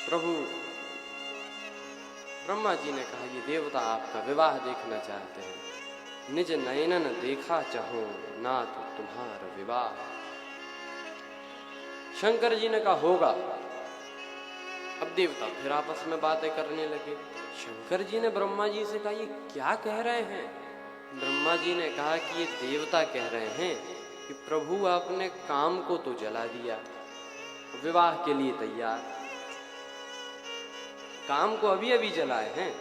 प्रभु ब्रह्मा जी ने कहा, ये देवता आपका विवाह देखना चाहते हैं, निज नयनन देखा चाहो ना तो तुम्हारा विवाह। शंकर जी ने कहा होगा। अब देवता फिर आपस में बातें करने लगे। शंकर जी ने ब्रह्मा जी से कहा, ये क्या कह रहे हैं? ब्रह्मा जी ने कहा कि ये देवता कह रहे हैं कि प्रभु आपने काम को तो जला दिया, विवाह के लिए तैयार, काम को अभी अभी जलाए हैं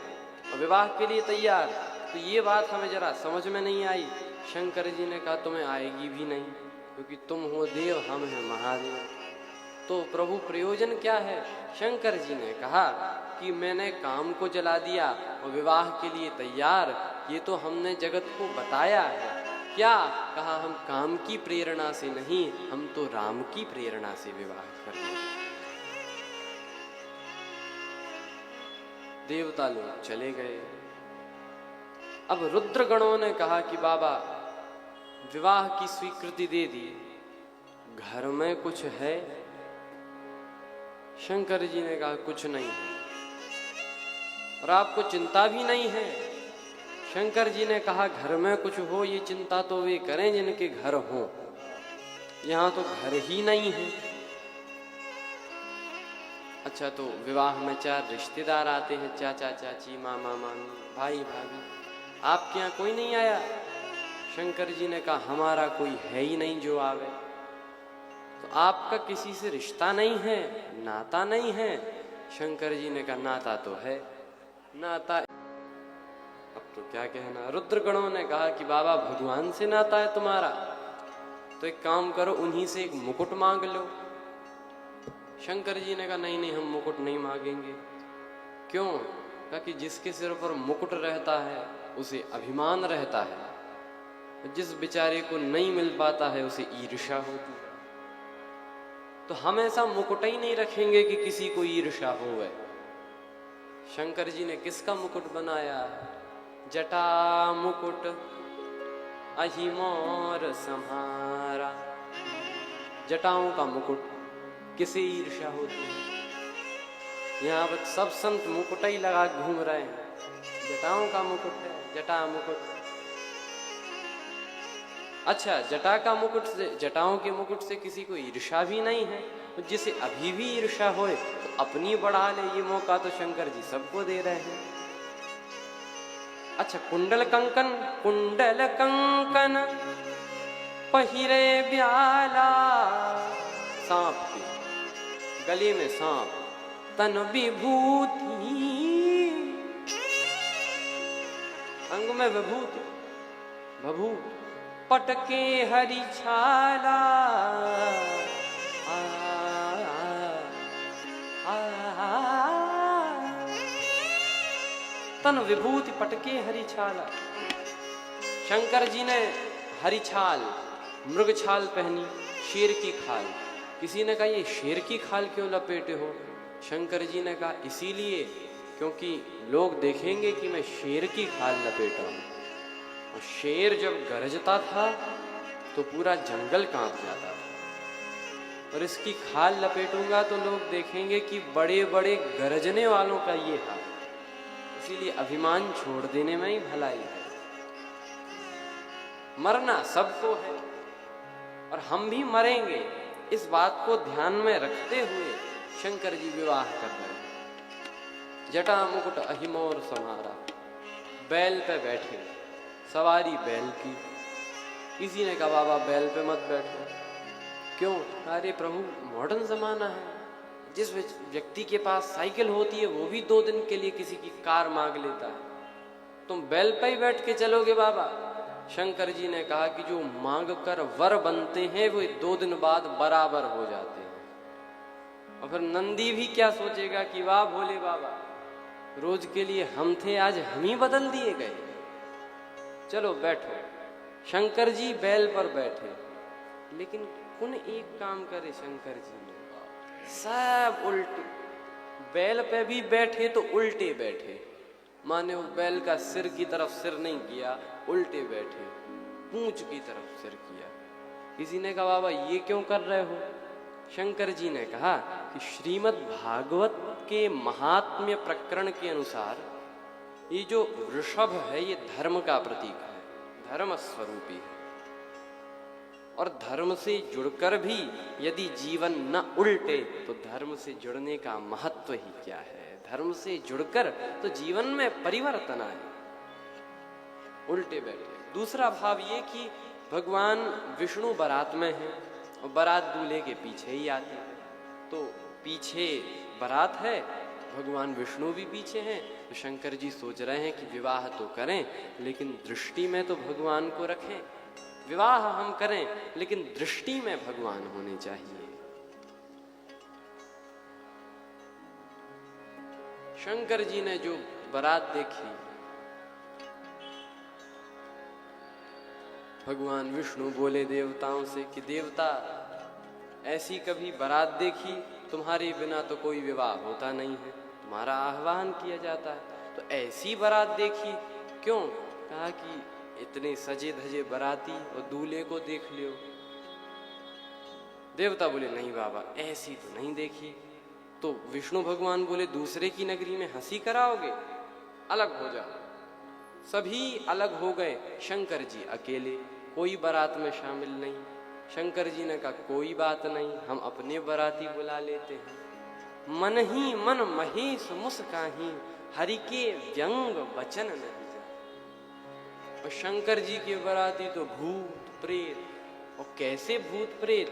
और विवाह के लिए तैयार। तो ये बात हमें जरा समझ में नहीं आई। शंकर जी ने कहा तुम्हें आएगी भी नहीं, क्योंकि तुम हो देव, हम हैं महादेव। तो प्रभु प्रयोजन क्या है? शंकर जी ने कहा कि मैंने काम को जला दिया और विवाह के लिए तैयार, ये तो हमने जगत को बताया है। क्या कहा? हम काम की प्रेरणा से नहीं, हम तो राम की प्रेरणा से विवाह कर रहे हैं। देवता लोग चले गए। अब रुद्रगणों ने कहा कि बाबा विवाह की स्वीकृति दे दी, घर में कुछ है? शंकर जी ने कहा कुछ नहीं है। और आपको चिंता भी नहीं है? शंकर जी ने कहा घर में कुछ हो ये चिंता तो वे करें जिनके घर हो, यहां तो घर ही नहीं है। अच्छा, तो विवाह में 4 रिश्तेदार आते हैं, चाचा चाची, मामा मामी, भाई भाभी, आपके यहाँ कोई नहीं आया? शंकर जी ने कहा हमारा कोई है ही नहीं जो आवे। तो आपका किसी से रिश्ता नहीं है, नाता नहीं है? शंकर जी ने कहा नाता तो है, नाता। अब तो क्या कहना। रुद्रगणों ने कहा कि बाबा भगवान से नाता है तुम्हारा, तो एक काम करो उन्हीं से एक मुकुट मांग लो। शंकर जी ने कहा नहीं नहीं, हम मुकुट नहीं मांगेंगे। क्यों? कहा कि जिसके सिर पर मुकुट रहता है उसे अभिमान रहता है, जिस बेचारे को नहीं मिल पाता है उसे ईर्ष्या होती है। तो हम ऐसा मुकुट ही नहीं रखेंगे कि किसी को ईर्ष्या होवे। शंकर जी ने किसका मुकुट बनाया? जटा मुकुट अहि मोर सम्हारा। जटाओं का मुकुट, किसे ईर्ष्या होती है? यहाँ पर सब संत मुकुट ही लगा घूम रहे हैं, जटाओं का मुकुट है, जटा मुकुट। अच्छा, जटा का मुकुट से, जटाओं के मुकुट से किसी को ईर्ष्या भी नहीं है, तो जिसे अभी भी ईर्ष्या होए तो अपनी बढ़ा ले। ये मौका तो शंकर जी सबको दे रहे हैं। अच्छा, कुंडल कंकन, कुंडल कंकन पहिरे ब्याला, सांप के गले में सांप, तन विभूति, अंग में विभूति, भभूत, पटके हरि छाला, तन विभूति पटके हरि छाला। शंकर जी ने हरि छाल, मृग छाल पहनी, शेर की खाल। किसी ने कहा ये शेर की खाल क्यों लपेटे हो? शंकर जी ने कहा इसीलिए क्योंकि लोग देखेंगे कि मैं शेर की खाल लपेटा हूं। और शेर जब गरजता था तो पूरा जंगल कांप जाता था, और इसकी खाल लपेटूंगा तो लोग देखेंगे कि बड़े बड़े गरजने वालों का ये हाल। इसीलिए अभिमान छोड़ देने में ही भलाई है। मरना सबको है और हम भी मरेंगे, इस बात को ध्यान में रखते हुए शंकर जी विवाह कर रहे हैं। जटा मुकुट अहिमोर समारा, बैल पे बैठे, सवारी बैल की। किसी ने कहा बाबा बैल पे मत बैठो। क्यों? अरे प्रभु मॉडर्न जमाना है, जिस व्यक्ति के पास साइकिल होती है वो भी 2 दिन के लिए किसी की कार मांग लेता है, तुम बैल पे ही बैठ के चलोगे बाबा? शंकर जी ने कहा कि जो मांग कर वर बनते हैं वो 2 दिन बाद बराबर हो जाते हैं। और फिर नंदी भी क्या सोचेगा कि वाह भोले बाबा, रोज के लिए हम थे, आज हम ही बदल दिए गए। चलो बैठो। शंकर जी बैल पर बैठे, लेकिन कौन एक काम करे शंकर जी ने, सब उल्टे। बैल पे भी बैठे तो उल्टे बैठे, माने वो बैल का सिर की तरफ सिर नहीं किया, उल्टे बैठे, पूंछ की तरफ सिर किया। किसी ने कहा बाबा ये क्यों कर रहे हो? शंकर जी ने कहा कि श्रीमद् भागवत के महात्म्य प्रकरण के अनुसार ये जो वृषभ है ये धर्म का प्रतीक है, धर्म स्वरूपी है। और धर्म से जुड़कर भी यदि जीवन न उल्टे तो धर्म से जुड़ने का महत्व ही क्या है। धर्म से जुड़कर तो जीवन में परिवर्तन आए, उल्टे बैठे। दूसरा भाव ये कि भगवान विष्णु बारात में हैं और बारात दूल्हे के पीछे ही आती है, तो पीछे बारात है, भगवान विष्णु भी पीछे हैं। तो शंकर जी सोच रहे हैं कि विवाह तो करें लेकिन दृष्टि में तो भगवान को रखें। विवाह हम करें लेकिन दृष्टि में भगवान होने चाहिए। शंकर जी ने जो बारात देखी, भगवान विष्णु बोले देवताओं से कि देवता ऐसी कभी बारात देखी, तुम्हारे बिना तो कोई विवाह होता नहीं है, तुम्हारा आह्वान किया जाता है, तो ऐसी बारात देखी क्यों? कहा कि इतने सजे धजे बाराती और दूल्हे को देख लियो। देवता बोले नहीं बाबा ऐसी तो नहीं देखी। तो विष्णु भगवान बोले दूसरे की नगरी में हंसी कराओगे, अलग हो जाओ। सभी अलग हो गए, शंकर जी अकेले, कोई बारात में शामिल नहीं। शंकर जी ने कहा कोई बात नहीं, हम अपने बाराती बुला लेते हैं। मन ही मन महेश मुस्काही, हरि के व्यंग वचन नहीं। और शंकर जी के बाराती तो भूत प्रेत, और कैसे भूत प्रेत?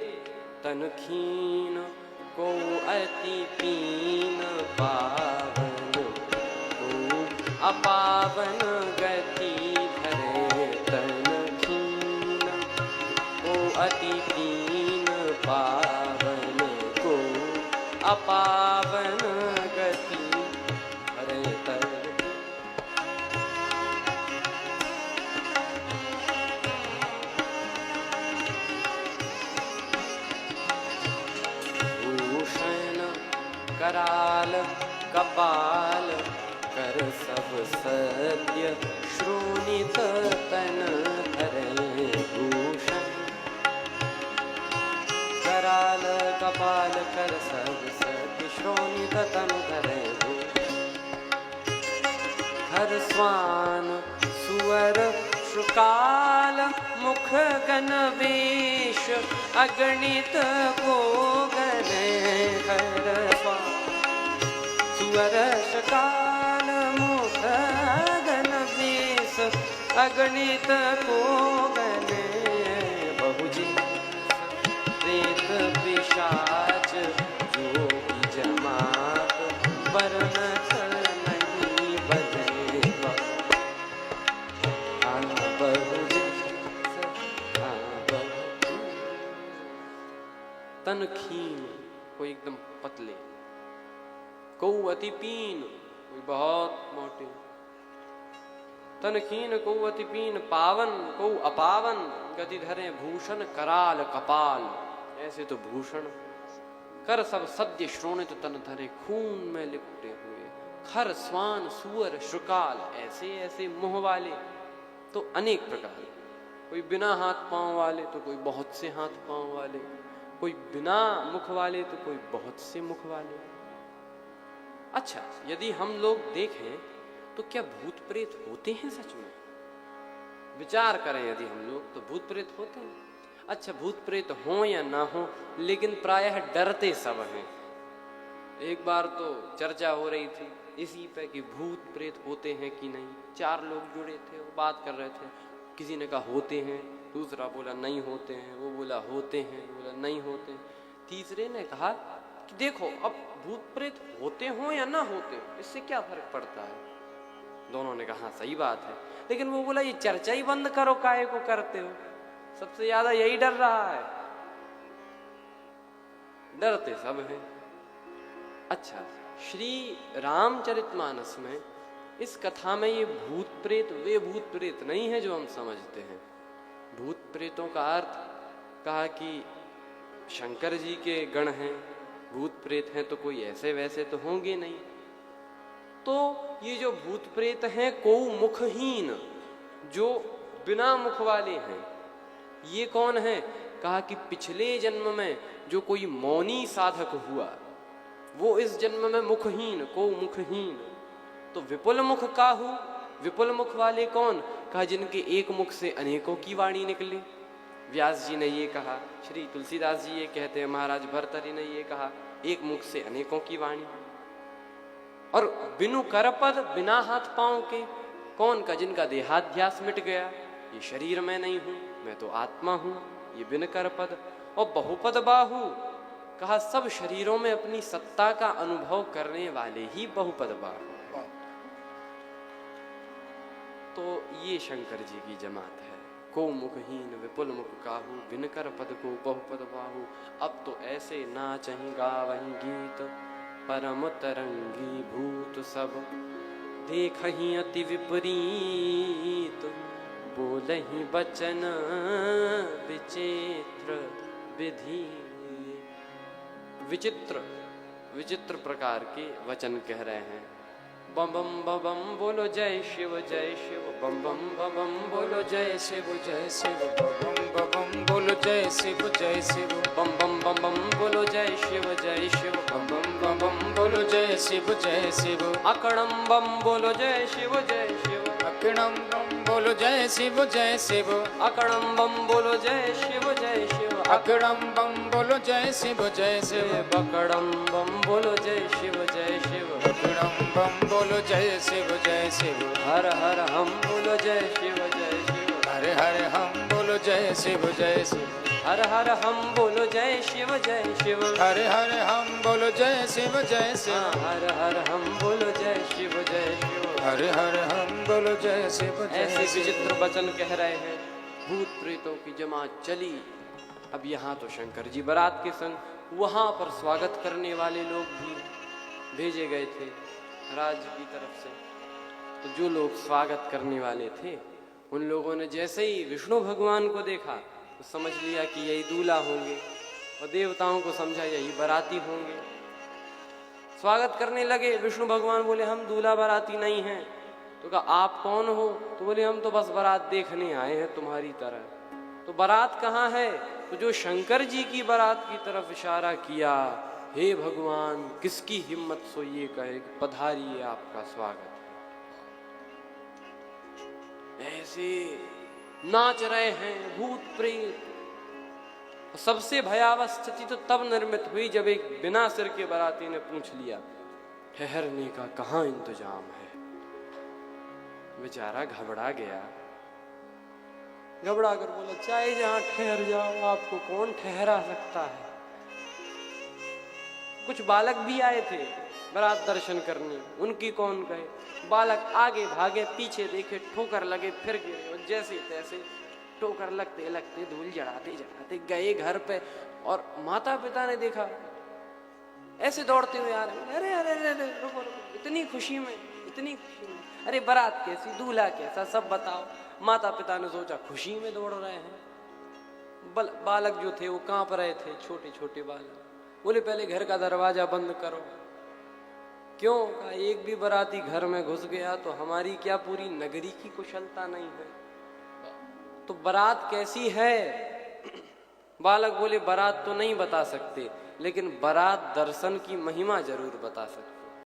तन खीन को अति पीन, पावन को अपावन गति धरे। तन खीन को अति पीन, पावन को अपावन गति धरे। कराल कपाल कर सब सत्य, श्रोणित तन धरे भूषण। कराल कपाल कर सब सत्य, श्रोणित तन धरे भूषण। हर स्वान सुअर शुकाल, मुख गण वेश अगणित को गणे। हर स्वान सुअर शुकाल, मुख गण वेश अगणित को गणे। बहुजी प्रेत पिशाच जो भी जमात, वर्णत नहीं बने। तन खीन, कोई एकदम पतले, को अति पीन, कोई बहुत मोटे। तन खीन को अति पीन, पावन को अपावन गति धरे भूषण। कराल कपाल, ऐसे तो भूषण। कर सब सद्य श्रोणित तन धरे, खून में लिपटे हुए। खर स्वान सुअर शुकाल, ऐसे ऐसे मुंह वाले, तो अनेक प्रकार। कोई बिना हाथ पांव वाले तो कोई बहुत से हाथ पांव वाले, कोई बिना मुख वाले तो कोई बहुत से मुख वाले। अच्छा, यदि हम लोग देखें तो क्या भूत प्रेत होते हैं सच में? विचार करें यदि हम लोग, तो भूत प्रेत होते हैं। अच्छा, भूत प्रेत हो या ना हो, लेकिन प्रायः डरते सब हैं। एक बार तो चर्चा हो रही थी इसी पे कि भूत प्रेत होते हैं कि नहीं। 4 लोग जुड़े थे, वो बात कर रहे थे। किसी ने कहा होते हैं, दूसरा बोला नहीं होते हैं, वो बोला होते हैं, बोला नहीं होते हैं। तीसरे ने कहा कि देखो अब भूत प्रेत होते हो या ना होते हो, इससे क्या फर्क पड़ता है। दोनों ने कहा सही बात है, लेकिन वो बोला ये चर्चा ही बंद करो, काहे को करते हो। सबसे ज्यादा यही डर रहा है, डरते सब हैं। अच्छा, श्री रामचरितमानस में इस कथा में ये भूत प्रेत वे भूत प्रेत नहीं है जो हम समझते हैं। भूत प्रेतों का अर्थ कहा कि शंकर जी के गण हैं, भूत प्रेत हैं तो कोई ऐसे वैसे तो होंगे नहीं। तो ये जो भूत प्रेत हैं को मुखहीन, जो बिना मुख वाले हैं, ये कौन है? कहा कि पिछले जन्म में जो कोई मौनी साधक हुआ वो इस जन्म में मुखहीन को मुखहीन। तो विपुल मुख काहू, विपुल मुख वाले कौन? कहा जिनके एक मुख से अनेकों की वाणी निकले। व्यास जी ने ये कहा, श्री तुलसीदास जी ये कहते हैं, महाराज भर्तृहरि ने ये कहा, एक मुख से अनेकों की वाणी। और बिनु करपद, बिना हाथ पांव के कौन? का जिनका देहाध्यास मिट गया, ये शरीर में नहीं हूं, मैं तो आत्मा हूं, ये बिन करपद। और बहुपद बाहु, कहा सब शरीरों में अपनी सत्ता का अनुभव करने वाले ही बहुपद बाहु। तो ये शंकर जी की जमात है। को मुखहीन विपुल मुख काहू, बिन कर पद को बहुपद बाहु। अब तो ऐसे नाचहीं गावहीं गीत, परम तरंगी भूत सब। देखहीं अति विपरीत, बोलहीं बचन विचित्र विधि। विचित्र विचित्र प्रकार के वचन कह रहे हैं। बम बम बम बम बोलो जय शिव जय शिव, बम बम बम बम बोलो जय शिव जय शिव, बम बम बम बोलो जय शिव जय शिव, बम बम बम बम बोलो जय शिव जय शिव, बम बम बम बम बोलो जय शिव जय शिव। अकड़म बम बोलो जय शिव जय शिव, अकड़म बम बोलो जय शिव जय शिव, अकड़म बम बोलो जय शिव जय शिव, अकड़म बम बोलो जय शिव जय शिव, बकड़म बम बोलो जय शिव जय शिव, बकड़म बम बोलो जय शिव जय शिव। हर हर हम बोलो जय शिव जय शिव, हर हर हम बोलो जय शिव जय शिव, हर हर हम बोलो जय शिव जय शिव, हर हर हम बोलो जय शिव जय शिव, हर हर हम बोलो जय शिव जय शिव, हर हर हम बोलो जय शिव जय। ऐसे विचित्र वचन कह रहे हैं। भूत प्रेतों की जमात चली। अब यहाँ तो शंकर जी बारात के संग वहां पर स्वागत करने वाले लोग भी भेजे गए थे राज्य की तरफ से। तो जो लोग स्वागत करने वाले थे उन लोगों ने जैसे ही विष्णु भगवान को देखा तो समझ लिया कि यही दूल्हा होंगे, और देवताओं को समझा यही बाराती होंगे। स्वागत करने लगे। विष्णु भगवान बोले हम दूल्हा बाराती नहीं हैं। तो कहा आप कौन हो? तो बोले हम तो बस बारात देखने आए हैं तुम्हारी तरह। तो बारात कहाँ है? तो जो शंकर जी की बारात की तरफ इशारा किया, हे भगवान किसकी हिम्मत सो ये कहे पधारिए आपका स्वागत है। ऐसे नाच रहे हैं भूत प्रेत। सबसे भयावह स्थिति तो तब निर्मित हुई जब एक बिना सिर के बाराती ने पूछ लिया ठहरने का कहाँ इंतजाम है। बेचारा घबरा गया, घबरा कर बोला चाहे जहां ठहर जाओ, आपको कौन ठहरा सकता है। कुछ बालक भी आए थे बारात दर्शन करने, उनकी कौन कहे। बालक आगे भागे, पीछे देखे, ठोकर लगे, फिर गिरे, और जैसे तैसे ठोकर लगते लगते धूल जड़ाते जड़ाते गए घर पे। और माता पिता ने देखा ऐसे दौड़ते हुए आ रहे हैं। अरे अरे अरे अरे रुको रुको, इतनी खुशी में, इतनी खुशी में, अरे बारात कैसी, दूल्हा कैसा, सब बताओ। माता पिता ने सोचा खुशी में दौड़ रहे हैं। बालक जो थे वो कांप रहे थे, छोटे छोटे बालक। बोले पहले घर का दरवाजा बंद करो। क्यों? कहा एक भी बाराती घर में घुस गया तो हमारी क्या पूरी नगरी की कुशलता नहीं है। तो बारात कैसी है? बालक बोले बारात तो नहीं बता सकते, लेकिन बारात दर्शन की महिमा जरूर बता सकते।